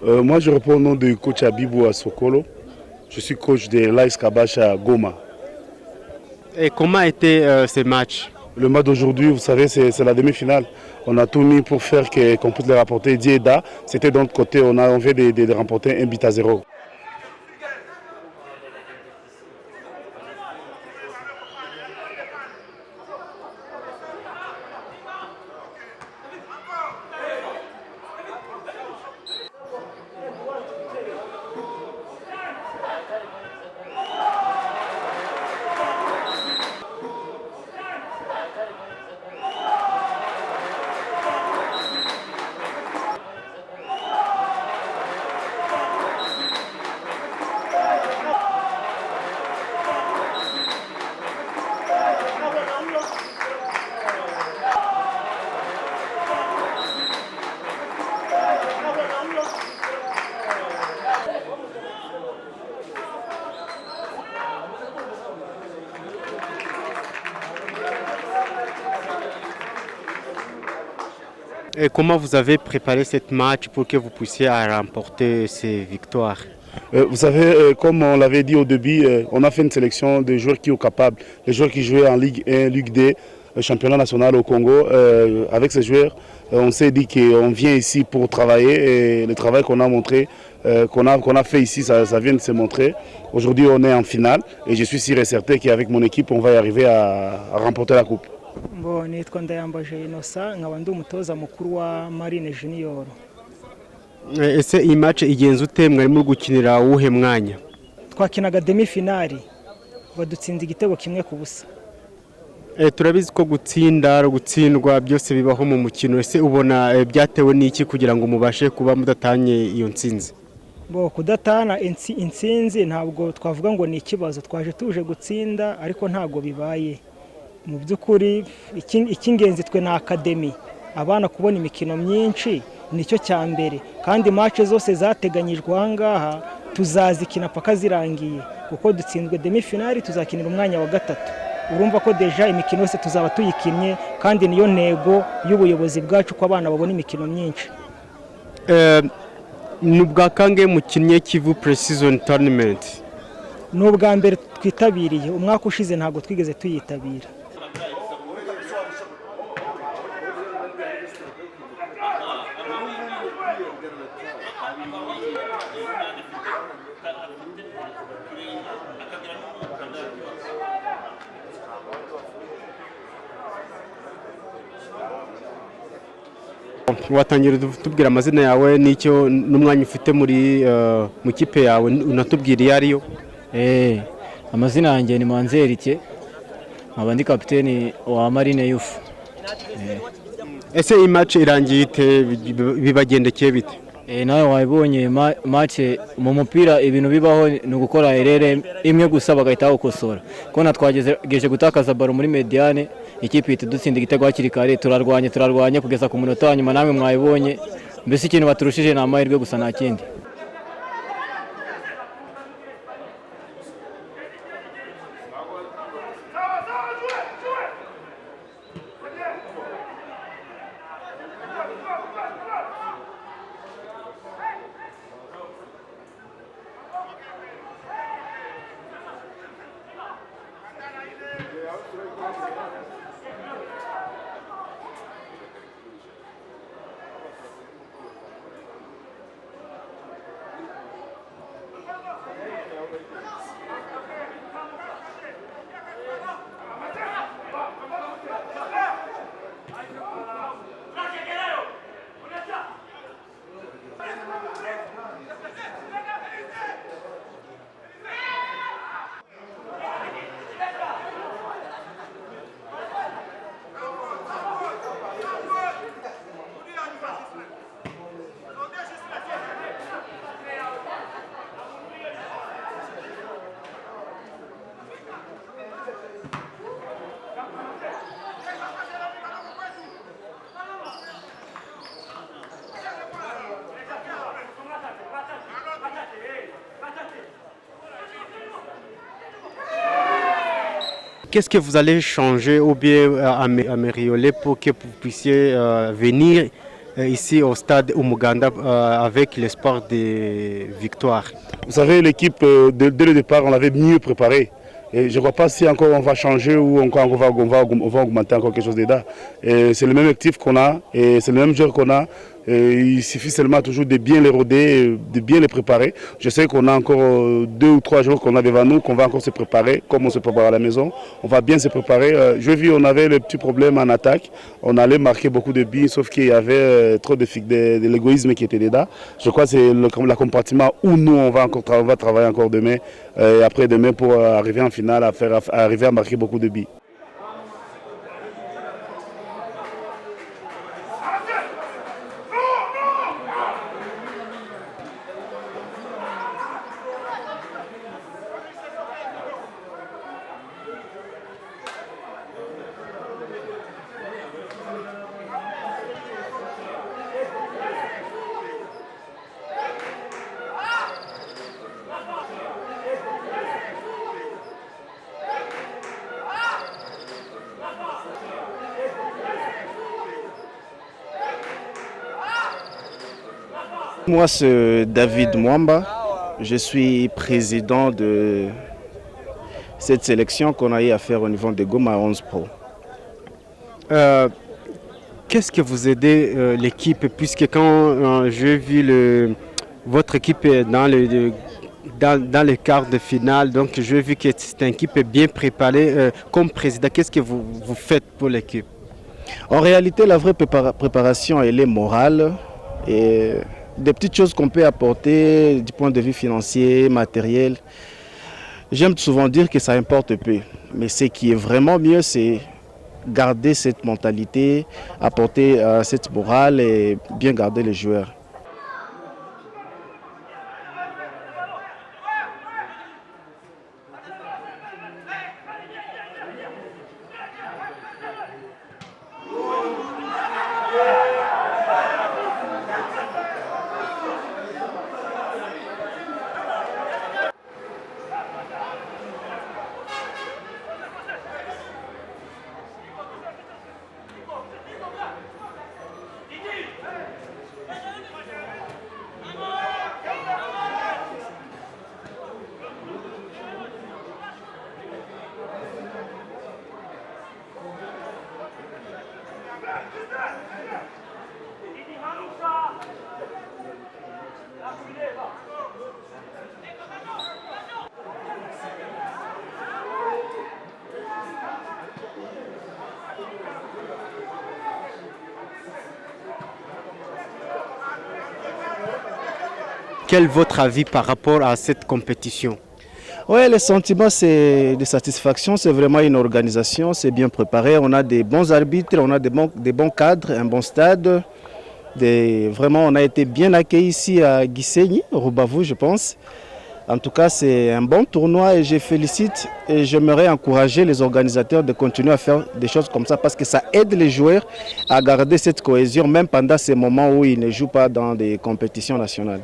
Moi, je réponds au nom du coach Abibou à Sokolo. Je suis coach de l'AS Kabash à Goma. Et comment a été ce match? Le match d'aujourd'hui, vous savez, c'est la demi-finale. On a tout mis pour faire qu'on puisse les rapporter. Dieda, c'était de notre côté, on a envie de remporter 1-0. Et comment vous avez préparé cette match pour que vous puissiez remporter ces victoires? Vous savez, comme on l'avait dit au début, on a fait une sélection de joueurs qui sont capables, les joueurs qui jouaient en Ligue 1, Ligue 2, championnat national au Congo. Avec ces joueurs, on s'est dit qu'on vient ici pour travailler et le travail qu'on a montré, qu'on a fait ici, ça vient de se montrer. Aujourd'hui, on est en finale et je suis sûr et certain qu'avec mon équipe, on va y arriver à remporter la coupe. Nitwa Ndayambaje Innocent nkaba ndi umutoza mukuru wa Marine Junior. Ese iyi match igenze ute mwarimo gukinira uwuhe mwanya? Twakinaga demi finali badutsinze igitego kimwe ku busa. Turabizi ko gutsindwa byose bibaho mu mukino. Ese ubona byatewe n'iki kugira ngo mubashe kuba mudatanye iyo ntsinzi? Kudatana intsinzi ntabwo twavuga ngo ni ikibazo, twaje tuje gutsinda ariko ntabwo bibaye. Mu by'ukuri icy'ingenzi twe na akademi abana kubona imikino myinshi nicyo cya mbere, kandi match zose zateganyijwe ahangaha tuzazikina paka zirangiye kuko dutsinzwe demi finali tuzakinira umwanya wa gatatu. Urumva ko deja imikino yose tuzaba tuyikinnye kandi niyo ntego y'ubuyobozi bwacu ko abana babona imikino myinshi. Nubwa kange mukinnye Kivu Pre-Season Tournament? Nubwa mbere twitabiriye, umwaka ushize ntabwo twigeze tuyitabira. Watangira tubwira amazina yawe n'icyo n'umwanya ufite mu kipe yawe unatubwira iyo ariyo? Amazina yanjye ni Manzerike, nkaba ndi kapiteni wa Marine Youth. Ese iyi match irangiye ite, bibagendekeye bite? Nawe wabibonye match mu mupira ibintu bibaho ni ugukora erere imwe gusa bagahita gukosora. Kona twagejeje gutakaza baro muri mediane, ikipe ihita dutsinda igitego hakiri kare, turarwanye kugeza ku munota wa nyuma, namwe mwabibonye. Mbese ikintu baturushije ni amahirwe gusa nta kindi. Qu'est-ce que vous allez changer ou bien améliorer pour que vous puissiez venir ici au stade Umuganda avec l'espoir de victoire? Vous savez, l'équipe, dès le départ, on l'avait mieux préparée. Et je ne crois pas si encore on va changer ou encore on va augmenter encore quelque chose dedans. C'est le même actif qu'on a et c'est le même joueur qu'on a. Et il suffit seulement toujours de bien les roder, de bien les préparer. Je sais qu'on a encore 2 ou 3 jours qu'on a devant nous, qu'on va encore se préparer, comme on se prépare à la maison. On va bien se préparer. Je vis, on avait le petit problème en attaque. On allait marquer beaucoup de buts, sauf qu'il y avait trop de l'égoïsme qui était dedans. Je crois que c'est le compartiment où nous, on va travailler encore demain et après-demain pour arriver en finale, arriver à marquer beaucoup de buts. Moi, c'est David Mwamba. Je suis président de cette sélection qu'on a eu à faire au niveau de Goma 11 Pro. Qu'est-ce que vous aidez l'équipe, puisque quand j'ai vu votre équipe dans les quarts de finale, donc j'ai vu que c'est une équipe bien préparée. Comme président, qu'est-ce que vous faites pour l'équipe? En réalité, la vraie préparation, elle est morale. Et des petites choses qu'on peut apporter du point de vue financier, matériel. J'aime souvent dire que ça importe peu. Mais ce qui est vraiment mieux, c'est garder cette mentalité, apporter cette morale et bien garder les joueurs. Quel est votre avis par rapport à cette compétition? Oui, le sentiment c'est de satisfaction, c'est vraiment une organisation, c'est bien préparé, on a des bons arbitres, on a des bons cadres, un bon stade. Vraiment, on a été bien accueillis ici à Gisenyi, Rubavu, je pense. En tout cas, c'est un bon tournoi et je félicite et j'aimerais encourager les organisateurs de continuer à faire des choses comme ça parce que ça aide les joueurs à garder cette cohésion même pendant ces moments où ils ne jouent pas dans des compétitions nationales.